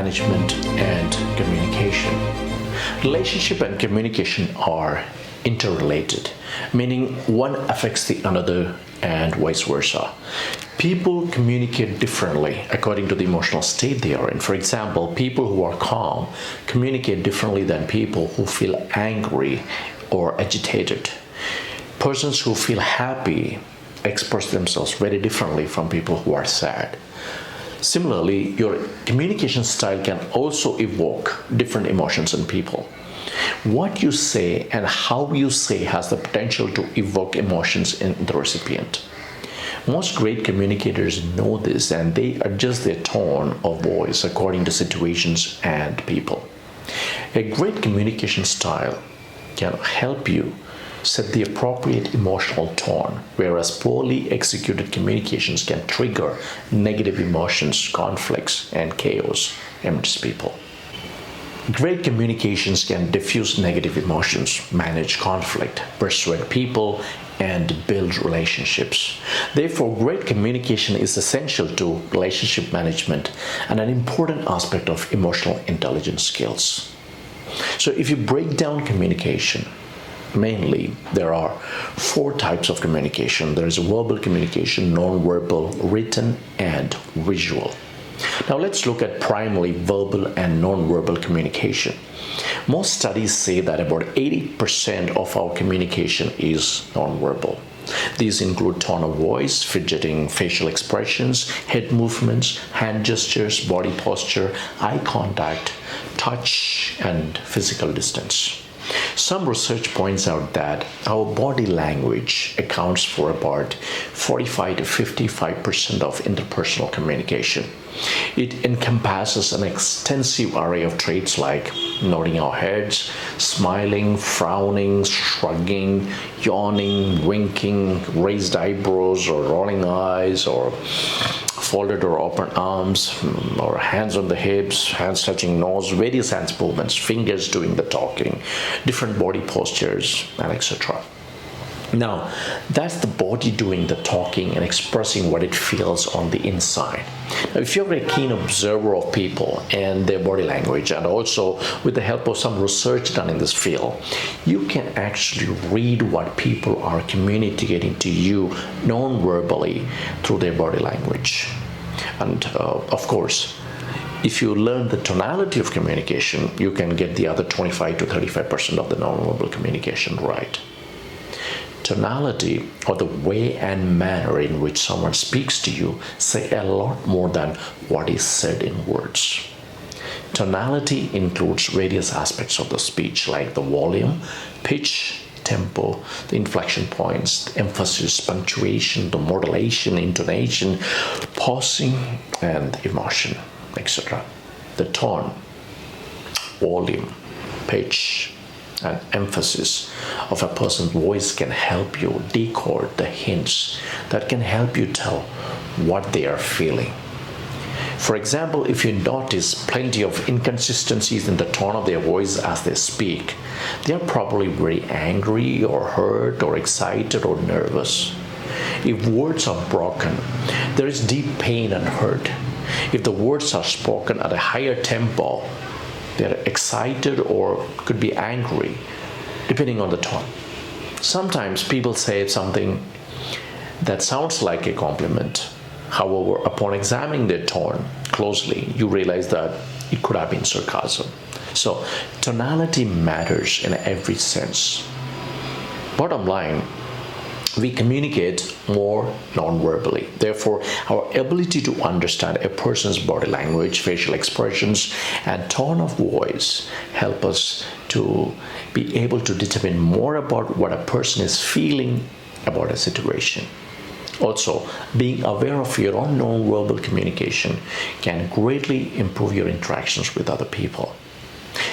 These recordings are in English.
management, and communication. Relationship and communication are interrelated, meaning one affects the another and vice versa. People communicate differently according to the emotional state they are in. For example, people who are calm communicate differently than people who feel angry or agitated. Persons who feel happy express themselves very differently from people who are sad. Similarly, your communication style can also evoke different emotions in people. What you say and how you say has the potential to evoke emotions in the recipient. Most great communicators know this and they adjust their tone of voice according to situations and people. A great communication style can help you set the appropriate emotional tone, whereas poorly executed communications can trigger negative emotions, conflicts, and chaos amidst people. Great communications can diffuse negative emotions, manage conflict, persuade people, and build relationships. Therefore, great communication is essential to relationship management and an important aspect of emotional intelligence skills. So, if you break down communication, mainly there are four types of communication. There is verbal communication, non-verbal, written, and visual. Now let's look at primarily verbal and non-verbal communication. Most studies say that about 80% of our communication is non-verbal. These include tone of voice, fidgeting, facial expressions, head movements, hand gestures, body posture, eye contact, touch, and physical distance. Some research points out that our body language accounts for about 45 to 55% of interpersonal communication. It encompasses an extensive array of traits like nodding our heads, smiling, frowning, shrugging, yawning, winking, raised eyebrows or rolling eyes, or folded or open arms, or hands on the hips, hands touching nose, various hands movements, fingers doing the talking, different body postures, and etc. Now, that's the body doing the talking and expressing what it feels on the inside. Now, if you're a keen observer of people and their body language, and also with the help of some research done in this field, you can actually read what people are communicating to you non-verbally through their body language. And of course, if you learn the tonality of communication, you can get the other 25 to 35% of the non-verbal communication right. Tonality, or the way and manner in which someone speaks to you, say a lot more than what is said in words. Tonality includes various aspects of the speech like the volume, pitch, tempo, the inflection points, the emphasis, punctuation, the modulation, intonation, pausing, and emotion, etc. The tone, volume, pitch, and emphasis of a person's voice can help you decode the hints that can help you tell what they are feeling. For example, if you notice plenty of inconsistencies in the tone of their voice as they speak, they are probably very angry or hurt or excited or nervous. If words are broken, there is deep pain and hurt. If the words are spoken at a higher tempo, they're excited or could be angry, depending on the tone. Sometimes people say something that sounds like a compliment. However, upon examining their tone closely, you realize that it could have been sarcasm. So, tonality matters in every sense. Bottom line, we communicate more non-verbally. Therefore, our ability to understand a person's body language, facial expressions, and tone of voice help us to be able to determine more about what a person is feeling about a situation. Also, being aware of your own non-verbal communication can greatly improve your interactions with other people.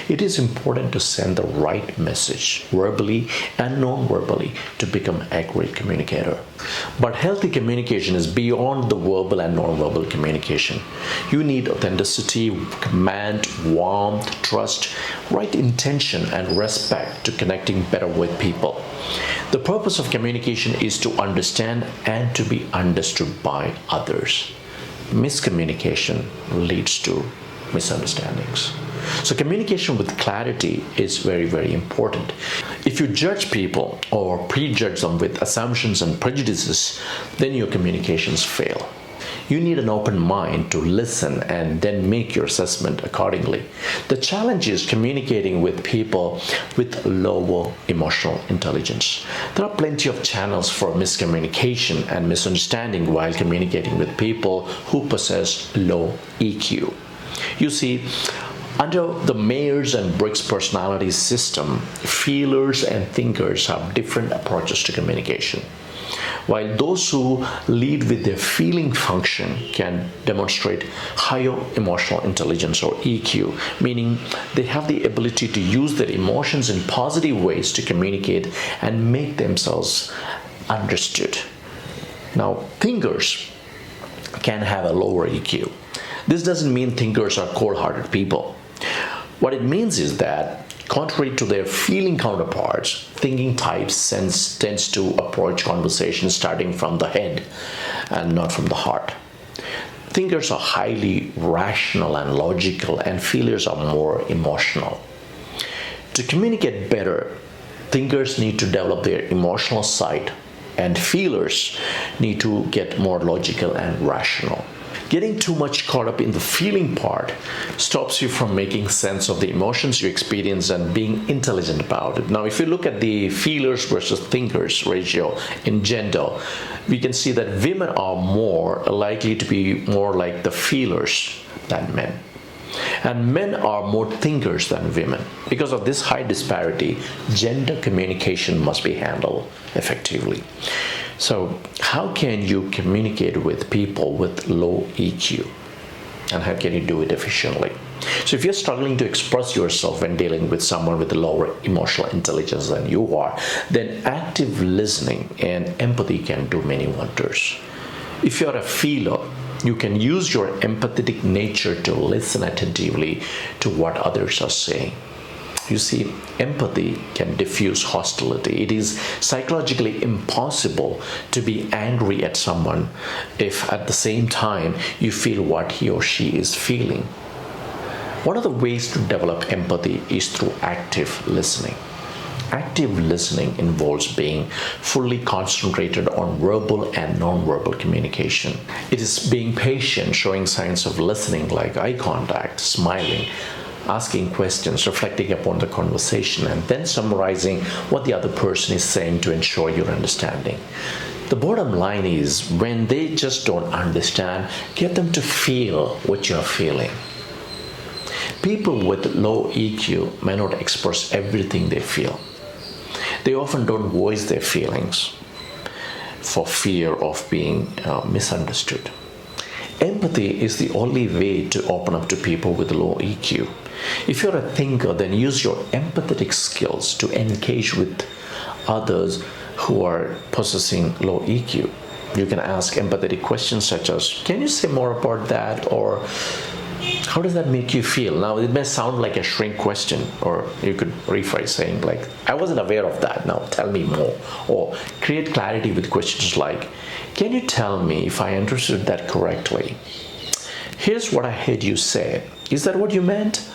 It is important to send the right message verbally and non-verbally to become a great communicator. But healthy communication is beyond the verbal and non-verbal communication. You need authenticity, command, warmth, trust, right intention, and respect to connecting better with people. The purpose of communication is to understand and to be understood by others. Miscommunication leads to misunderstandings. So communication with clarity is very, very important. If you judge people or prejudge them with assumptions and prejudices, then your communications fail. You need an open mind to listen and then make your assessment accordingly. The challenge is communicating with people with lower emotional intelligence. There are plenty of channels for miscommunication and misunderstanding while communicating with people who possess low EQ. You see, under the Myers and Briggs personality system, feelers and thinkers have different approaches to communication. While those who lead with their feeling function can demonstrate higher emotional intelligence or EQ, meaning they have the ability to use their emotions in positive ways to communicate and make themselves understood. Now, thinkers can have a lower EQ. This doesn't mean thinkers are cold-hearted people. What it means is that, contrary to their feeling counterparts, thinking types tends to approach conversations starting from the head and not from the heart. Thinkers are highly rational and logical, and feelers are more emotional. To communicate better, thinkers need to develop their emotional side, and feelers need to get more logical and rational. Getting too much caught up in the feeling part stops you from making sense of the emotions you experience and being intelligent about it. Now, if you look at the feelers versus thinkers ratio in gender, we can see that women are more likely to be more like the feelers than men. And men are more thinkers than women. Because of this high disparity, gender communication must be handled effectively. So, how can you communicate with people with low EQ? And how can you do it efficiently? So, if you're struggling to express yourself when dealing with someone with lower emotional intelligence than you are, then active listening and empathy can do many wonders. If you're a feeler, you can use your empathetic nature to listen attentively to what others are saying. You see, empathy can diffuse hostility. It is psychologically impossible to be angry at someone if at the same time you feel what he or she is feeling. One of the ways to develop empathy is through active listening. Active listening involves being fully concentrated on verbal and non-verbal communication. It is being patient, showing signs of listening like eye contact, smiling, asking questions, reflecting upon the conversation, and then summarizing what the other person is saying to ensure your understanding. The bottom line is, when they just don't understand, get them to feel what you're feeling. People with low EQ may not express everything they feel. They often don't voice their feelings for fear of being misunderstood. Empathy is the only way to open up to people with low EQ. If you're a thinker, then use your empathetic skills to engage with others who are possessing low EQ. You can ask empathetic questions such as, can you say more about that? Or how does that make you feel? Now, it may sound like a shrink question, or you could rephrase saying like, I wasn't aware of that, now tell me more. Or create clarity with questions like, can you tell me if I understood that correctly? Here's what I heard you say. Is that what you meant?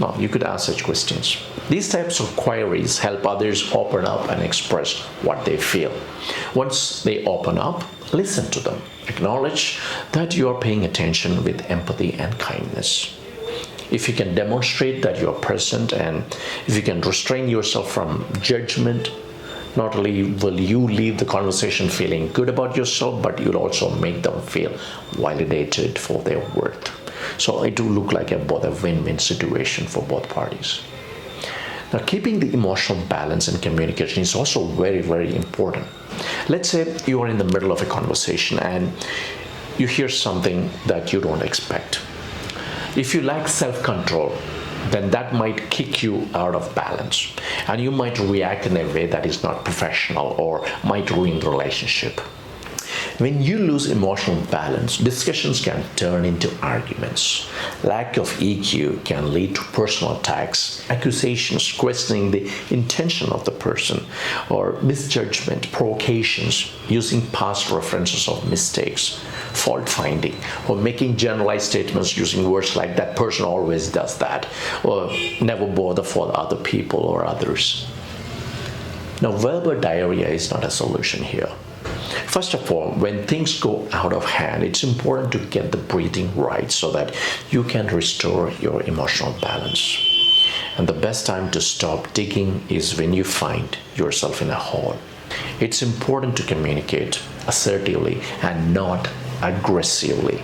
No, you could ask such questions. These types of queries help others open up and express what they feel. Once they open up, listen to them. Acknowledge that you are paying attention with empathy and kindness. If you can demonstrate that you are present, and if you can restrain yourself from judgment, not only will you leave the conversation feeling good about yourself, but you'll also make them feel validated for their worth. So it do look like both a win-win situation for both parties. Now, keeping the emotional balance in communication is also very, very important. Let's say you are in the middle of a conversation and you hear something that you don't expect. If you lack self-control, then that might kick you out of balance, and you might react in a way that is not professional or might ruin the relationship. When you lose emotional balance, discussions can turn into arguments. Lack of EQ can lead to personal attacks, accusations, questioning the intention of the person, or misjudgment, provocations, using past references of mistakes, fault finding, or making generalized statements using words like that person always does that, or never bother for other people or others. Now, verbal diarrhea is not a solution here. First of all, when things go out of hand, it's important to get the breathing right so that you can restore your emotional balance. And the best time to stop digging is when you find yourself in a hole. It's important to communicate assertively and not aggressively.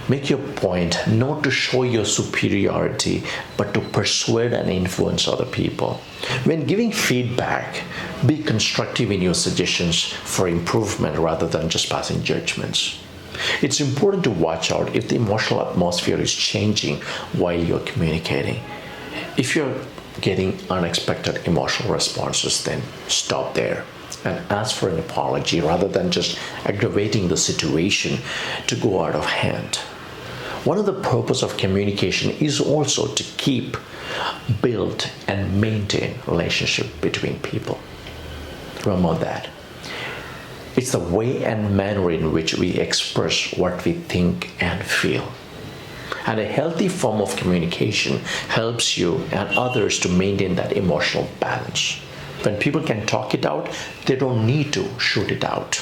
Make your point not to show your superiority, but to persuade and influence other people. When giving feedback, be constructive in your suggestions for improvement rather than just passing judgments. It's important to watch out if the emotional atmosphere is changing while you're communicating. If you're getting unexpected emotional responses, then stop there and ask for an apology rather than just aggravating the situation to go out of hand. One of the purpose of communication is also to keep, build, and maintain relationship between people. Remember that. It's the way and manner in which we express what we think and feel. And a healthy form of communication helps you and others to maintain that emotional balance. When people can talk it out, they don't need to shoot it out.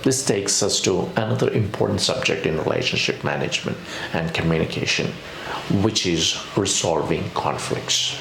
This takes us to another important subject in relationship management and communication, which is resolving conflicts.